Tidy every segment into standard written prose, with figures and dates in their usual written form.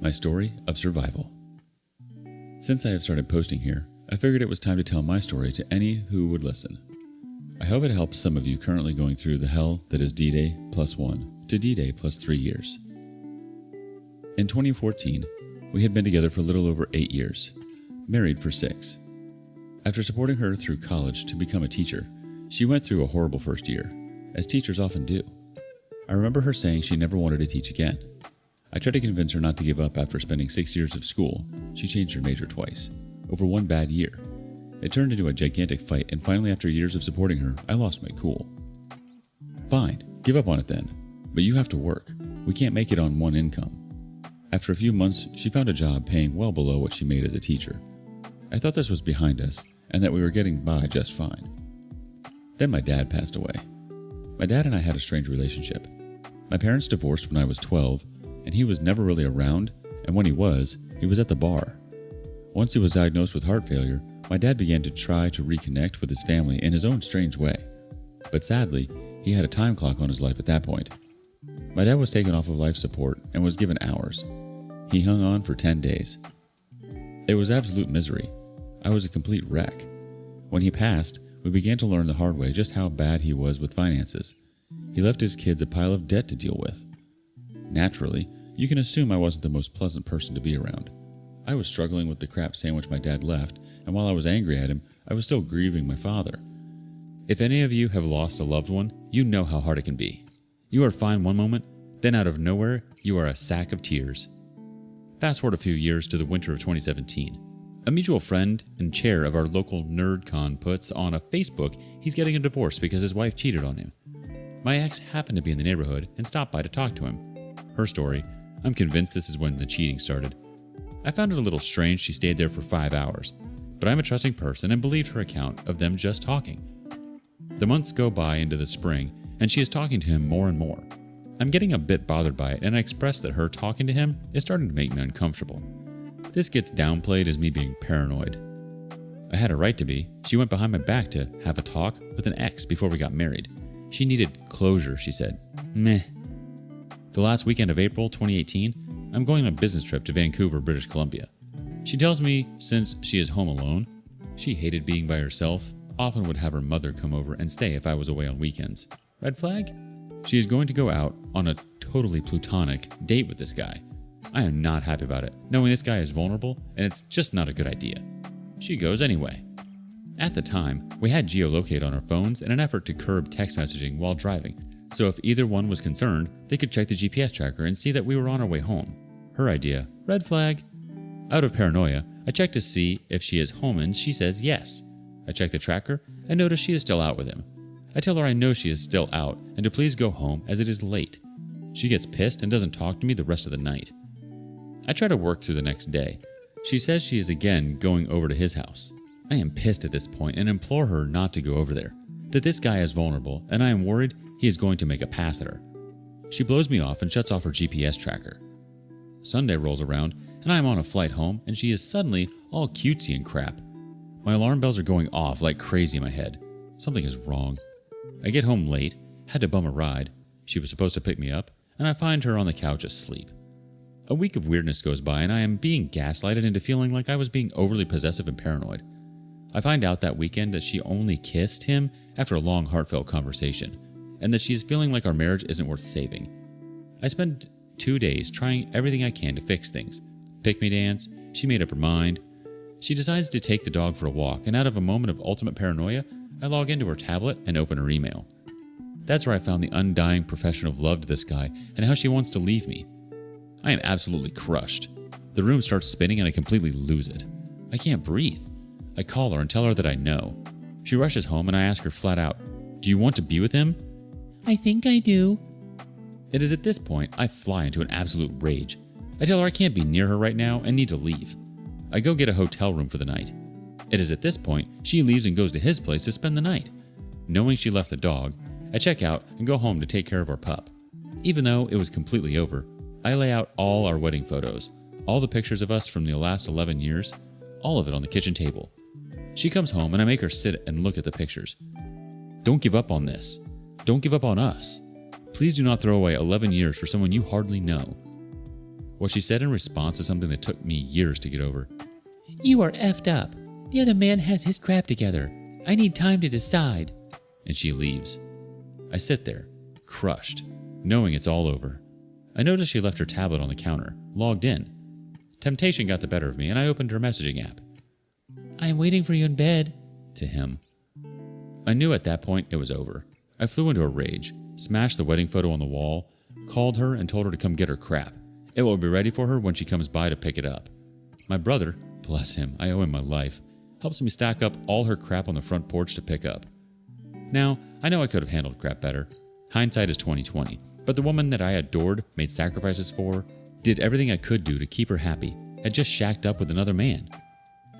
My story of survival. Since I have started posting here, I figured it was time to tell my story to any who would listen. I hope it helps some of you currently going through the hell that is D-Day +1 to D-Day +3 years. In 2014, we had been together for a little over 8 years, married for 6. After supporting her through college to become a teacher, she went through a horrible first year, as teachers often do. I remember her saying she never wanted to teach again. I tried to convince her not to give up after spending 6 years of school. She changed her major twice, over one bad year. It turned into a gigantic fight, and finally after years of supporting her, I lost my cool. Fine, give up on it then, but you have to work. We can't make it on one income. After a few months, she found a job paying well below what she made as a teacher. I thought this was behind us, and that we were getting by just fine. Then my dad passed away. My dad and I had a strange relationship. My parents divorced when I was 12, and he was never really around, and when he was at the bar. Once he was diagnosed with heart failure, my dad began to try to reconnect with his family in his own strange way. But sadly, he had a time clock on his life at that point. My dad was taken off of life support and was given hours. He hung on for 10 days. It was absolute misery. I was a complete wreck. When he passed, we began to learn the hard way just how bad he was with finances. He left his kids a pile of debt to deal with. Naturally, you can assume I wasn't the most pleasant person to be around. I was struggling with the crap sandwich my dad left, and while I was angry at him, I was still grieving my father. If any of you have lost a loved one, you know how hard it can be. You are fine one moment, then out of nowhere, you are a sack of tears. Fast forward a few years to the winter of 2017. A mutual friend and chair of our local NerdCon puts on a Facebook he's getting a divorce because his wife cheated on him. My ex happened to be in the neighborhood and stopped by to talk to him. Her story, I'm convinced this is when the cheating started. I found it a little strange she stayed there for 5 hours, but I'm a trusting person and believed her account of them just talking. The months go by into the spring, and she is talking to him more and more. I'm getting a bit bothered by it, and I express that her talking to him is starting to make me uncomfortable. This gets downplayed as me being paranoid. I had a right to be. She went behind my back to have a talk with an ex before we got married. She needed closure, she said. Meh. The last weekend of April 2018, I'm going on a business trip to Vancouver, British Columbia. She tells me since she is home alone, she hated being by herself, often would have her mother come over and stay if I was away on weekends. Red flag? She is going to go out on a totally platonic date with this guy. I am not happy about it, knowing this guy is vulnerable and it's just not a good idea. She goes anyway. At the time, we had geolocate on our phones in an effort to curb text messaging while driving, so if either one was concerned, they could check the GPS tracker and see that we were on our way home. Her idea, red flag. Out of paranoia, I check to see if she is home and she says yes. I check the tracker and notice she is still out with him. I tell her I know she is still out and to please go home as it is late. She gets pissed and doesn't talk to me the rest of the night. I try to work through the next day. She says she is again going over to his house. I am pissed at this point and implore her not to go over there, that this guy is vulnerable and I am worried he is going to make a pass at her. She blows me off and shuts off her GPS tracker. Sunday rolls around and I am on a flight home and she is suddenly all cutesy and crap. My alarm bells are going off like crazy in my head. Something is wrong. I get home late, had to bum a ride. She was supposed to pick me up, and I find her on the couch asleep. A week of weirdness goes by and I am being gaslighted into feeling like I was being overly possessive and paranoid. I find out that weekend that she only kissed him after a long heartfelt conversation, and that she is feeling like our marriage isn't worth saving. I spend 2 days trying everything I can to fix things. Pick me dance, she made up her mind. She decides to take the dog for a walk, and out of a moment of ultimate paranoia, I log into her tablet and open her email. That's where I found the undying profession of love to this guy and how she wants to leave me. I am absolutely crushed. The room starts spinning and I completely lose it. I can't breathe. I call her and tell her that I know. She rushes home and I ask her flat out, "Do you want to be with him?" "I think I do." It is at this point I fly into an absolute rage. I tell her I can't be near her right now and need to leave. I go get a hotel room for the night. It is at this point she leaves and goes to his place to spend the night. Knowing she left the dog, I check out and go home to take care of our pup. Even though it was completely over, I lay out all our wedding photos, all the pictures of us from the last 11 years, all of it on the kitchen table. She comes home and I make her sit and look at the pictures. Don't give up on this. Don't give up on us. Please do not throw away 11 years for someone you hardly know. What she said in response to something that took me years to get over. "You are effed up. The other man has his crap together. I need time to decide." And she leaves. I sit there, crushed, knowing it's all over. I noticed she left her tablet on the counter, logged in. Temptation got the better of me, and I opened her messaging app. "I am waiting for you in bed." To him. I knew at that point it was over. I flew into a rage, smashed the wedding photo on the wall, called her and told her to come get her crap. It will be ready for her when she comes by to pick it up. My brother, bless him, I owe him my life, helps me stack up all her crap on the front porch to pick up. Now, I know I could have handled crap better. Hindsight is 20/20, but the woman that I adored, made sacrifices for, did everything I could do to keep her happy, had just shacked up with another man.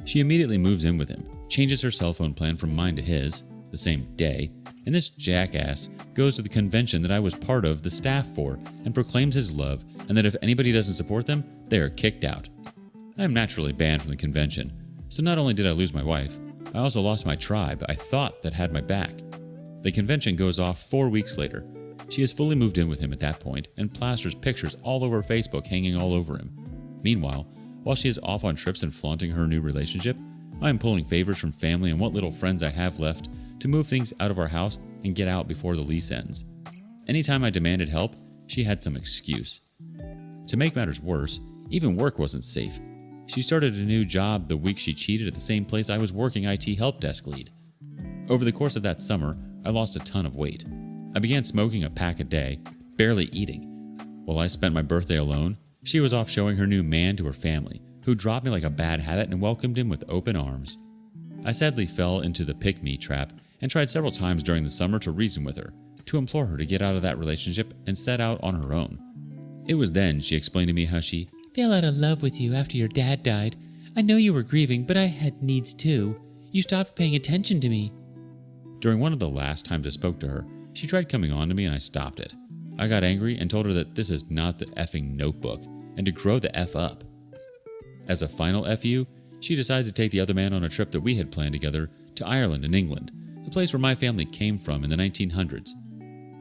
She immediately moves in with him, changes her cell phone plan from mine to his, the same day, and this jackass goes to the convention that I was part of the staff for and proclaims his love, and that if anybody doesn't support them, they are kicked out. I am naturally banned from the convention, so not only did I lose my wife, I also lost my tribe I thought that had my back. The convention goes off 4 weeks later. She has fully moved in with him at that point and plasters pictures all over Facebook hanging all over him. Meanwhile, while she is off on trips and flaunting her new relationship, I am pulling favors from family and what little friends I have left to move things out of our house and get out before the lease ends. Anytime I demanded help, she had some excuse. To make matters worse, even work wasn't safe. She started a new job the week she cheated at the same place I was working IT help desk lead. Over the course of that summer, I lost a ton of weight. I began smoking a pack a day, barely eating. While I spent my birthday alone, she was off showing her new man to her family, who dropped me like a bad habit and welcomed him with open arms. I sadly fell into the pick-me trap and tried several times during the summer to reason with her, to implore her to get out of that relationship and set out on her own. It was then she explained to me how she "Fell out of love with you after your dad died. I know you were grieving, but I had needs too. You stopped paying attention to me." During one of the last times I spoke to her, she tried coming on to me and I stopped it. I got angry and told her that this is not the effing Notebook and to grow the F up. As a final FU, she decides to take the other man on a trip that we had planned together to Ireland and England, the place where my family came from in the 1900s.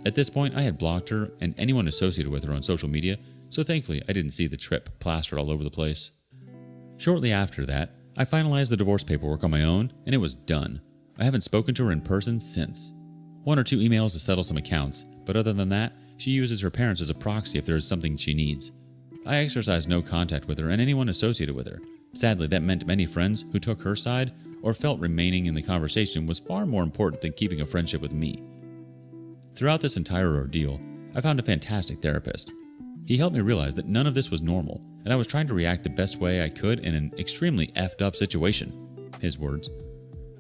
At this point, I had blocked her and anyone associated with her on social media, so thankfully I didn't see the trip plastered all over the place. Shortly after that, I finalized the divorce paperwork on my own and it was done. I haven't spoken to her in person since. 1 or 2 emails to settle some accounts, but other than that, she uses her parents as a proxy if there is something she needs. I exercised no contact with her and anyone associated with her. Sadly, that meant many friends who took her side or felt remaining in the conversation was far more important than keeping a friendship with me. Throughout this entire ordeal, I found a fantastic therapist. He helped me realize that none of this was normal, and I was trying to react the best way I could in an extremely effed up situation. His words.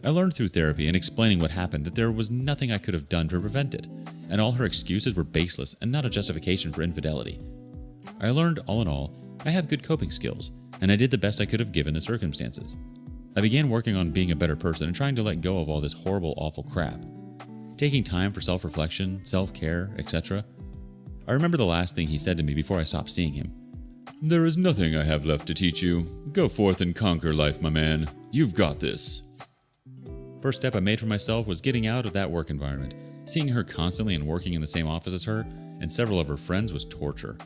I learned through therapy and explaining what happened that there was nothing I could have done to prevent it, and all her excuses were baseless and not a justification for infidelity. I learned, all in all, I have good coping skills, and I did the best I could have given the circumstances. I began working on being a better person and trying to let go of all this horrible, awful crap. Taking time for self-reflection, self-care, etc. I remember the last thing he said to me before I stopped seeing him. "There is nothing I have left to teach you. Go forth and conquer life, my man. You've got this." First step I made for myself was getting out of that work environment. Seeing her constantly and working in the same office as her and several of her friends was torture.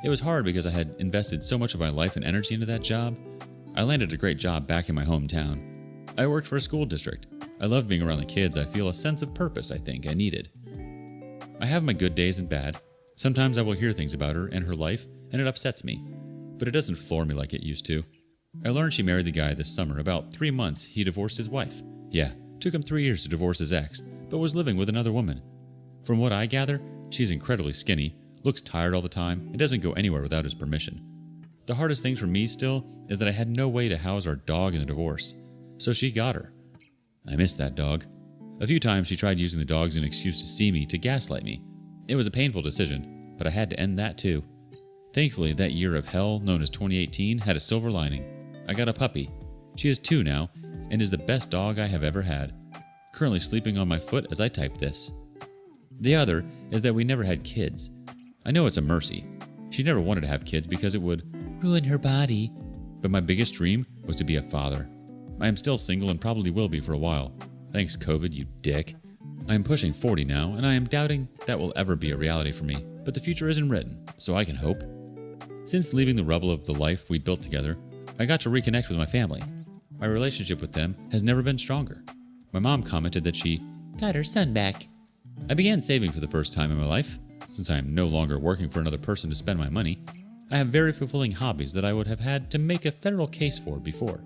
It was hard because I had invested so much of my life and energy into that job. I landed a great job back in my hometown. I worked for a school district. I loved being around the kids. I feel a sense of purpose I think I needed. I have my good days and bad. Sometimes I will hear things about her and her life, and it upsets me. But it doesn't floor me like it used to. I learned she married the guy this summer. About 3 months, he divorced his wife. Yeah, took him 3 years to divorce his ex, but was living with another woman. From what I gather, she's incredibly skinny, looks tired all the time, and doesn't go anywhere without his permission. The hardest thing for me still is that I had no way to house our dog in the divorce, so she got her. I miss that dog. A few times she tried using the dog as an excuse to see me, to gaslight me. It was a painful decision, but I had to end that too. Thankfully, that year of hell known as 2018 had a silver lining. I got a puppy. She is 2 now, and is the best dog I have ever had. Currently sleeping on my foot as I type this. The other is that we never had kids. I know it's a mercy. She never wanted to have kids because it would ruin her body. But my biggest dream was to be a father. I am still single and probably will be for a while. Thanks, COVID, you dick. I am pushing 40 now, and I am doubting that will ever be a reality for me, but the future isn't written, so I can hope. Since leaving the rubble of the life we built together, I got to reconnect with my family. My relationship with them has never been stronger. My mom commented that she got her son back. I began saving for the first time in my life. Since I am no longer working for another person to spend my money, I have very fulfilling hobbies that I would have had to make a federal case for before.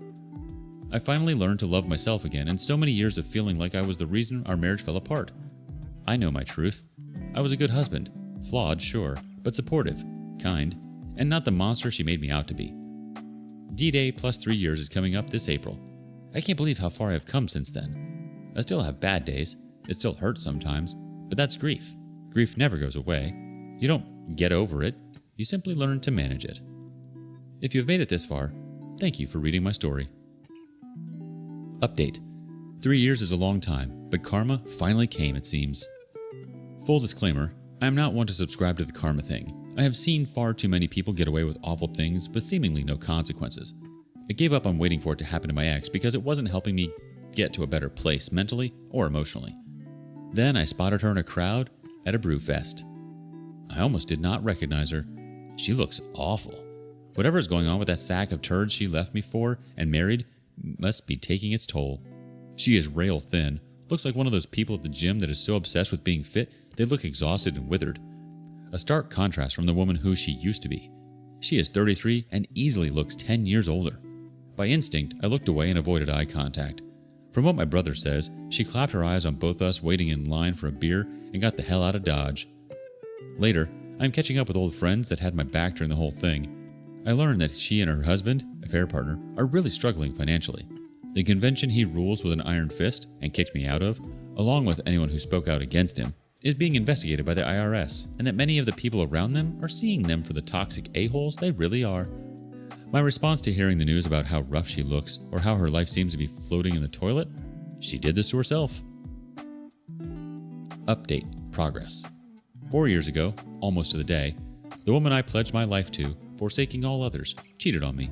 I finally learned to love myself again, and so many years of feeling like I was the reason our marriage fell apart. I know my truth. I was a good husband, flawed, sure, but supportive, kind, and not the monster she made me out to be. D-Day plus 3 years is coming up this April. I can't believe how far I have come since then. I still have bad days. It still hurts sometimes, but that's grief. Grief never goes away. You don't get over it. You simply learn to manage it. If you've made it this far, thank you for reading my story. Update. 3 years is a long time, but karma finally came, it seems. Full disclaimer, I am not one to subscribe to the karma thing. I have seen far too many people get away with awful things with seemingly no consequences. I gave up on waiting for it to happen to my ex because it wasn't helping me get to a better place mentally or emotionally. Then I spotted her in a crowd at a brew fest. I almost did not recognize her. She looks awful. Whatever is going on with that sack of turds she left me for and married must be taking its toll. She is rail thin, looks like one of those people at the gym that is so obsessed with being fit they look exhausted and withered. A stark contrast from the woman who she used to be. She is 33 and easily looks 10 years older. By instinct, I looked away and avoided eye contact. From what my brother says, she clapped her eyes on both us waiting in line for a beer and got the hell out of Dodge. Later, I'm catching up with old friends that had my back during the whole thing. I learned that she and her husband, affair partner, are really struggling financially. The convention he rules with an iron fist and kicked me out of, along with anyone who spoke out against him, is being investigated by the IRS, and that many of the people around them are seeing them for the toxic a-holes they really are. My response to hearing the news about how rough she looks or how her life seems to be floating in the toilet? She did this to herself. Update. Progress. 4 years ago, almost to the day, the woman I pledged my life to, forsaking all others, cheated on me.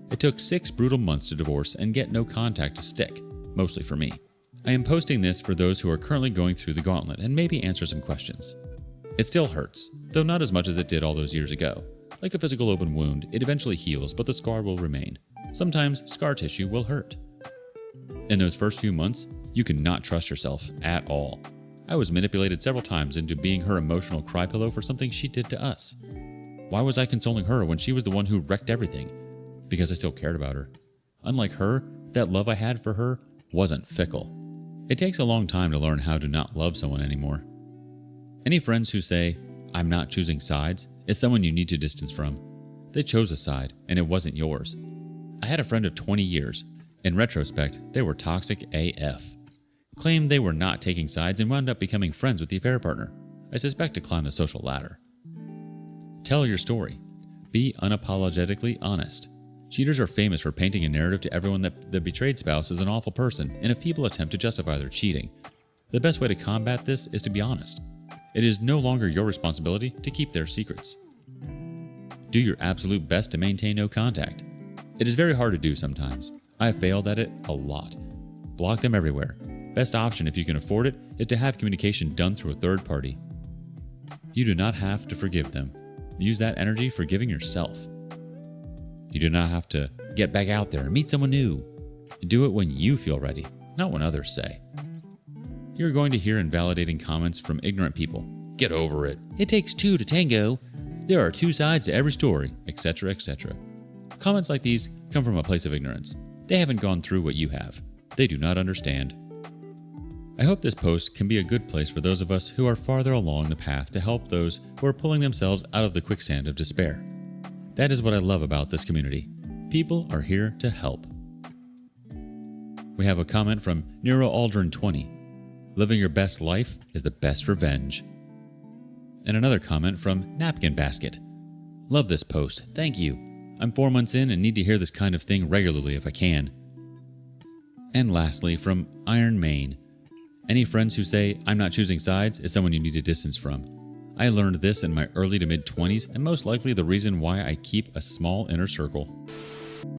It took 6 brutal months to divorce and get no contact to stick, mostly for me. I am posting this for those who are currently going through the gauntlet and maybe answer some questions. It still hurts, though not as much as it did all those years ago. Like a physical open wound, it eventually heals, but the scar will remain. Sometimes scar tissue will hurt. In those first few months, you cannot trust yourself at all. I was manipulated several times into being her emotional cry pillow for something she did to us. Why was I consoling her when she was the one who wrecked everything? Because I still cared about her. Unlike her, that love I had for her wasn't fickle. It takes a long time to learn how to not love someone anymore. Any friends who say, "I'm not choosing sides," is someone you need to distance from. They chose a side, and it wasn't yours. I had a friend of 20 years. In retrospect, they were toxic AF. Claimed they were not taking sides and wound up becoming friends with the affair partner. I suspect to climb the social ladder. Tell your story. Be unapologetically honest. Cheaters are famous for painting a narrative to everyone that the betrayed spouse is an awful person in a feeble attempt to justify their cheating. The best way to combat this is to be honest. It is no longer your responsibility to keep their secrets. Do your absolute best to maintain no contact. It is very hard to do sometimes. I have failed at it a lot. Block them everywhere. Best option, if you can afford it, is to have communication done through a third party. You do not have to forgive them. Use that energy forgiving yourself. You do not have to get back out there and meet someone new. Do it when you feel ready, not when others say. You're going to hear invalidating comments from ignorant people. Get over it. It takes two to tango. There are two sides to every story, etc., etc. Comments like these come from a place of ignorance. They haven't gone through what you have. They do not understand. I hope this post can be a good place for those of us who are farther along the path to help those who are pulling themselves out of the quicksand of despair. That is what I love about this community. People are here to help. We have a comment from Nero Aldrin 20. Living your best life is the best revenge. And another comment from Napkin Basket. Love this post. Thank you. I'm 4 months in and need to hear this kind of thing regularly if I can. And lastly, from Iron Main. Any friends who say, "I'm not choosing sides," is someone you need to distance from. I learned this in my early to mid-20s and most likely the reason why I keep a small inner circle.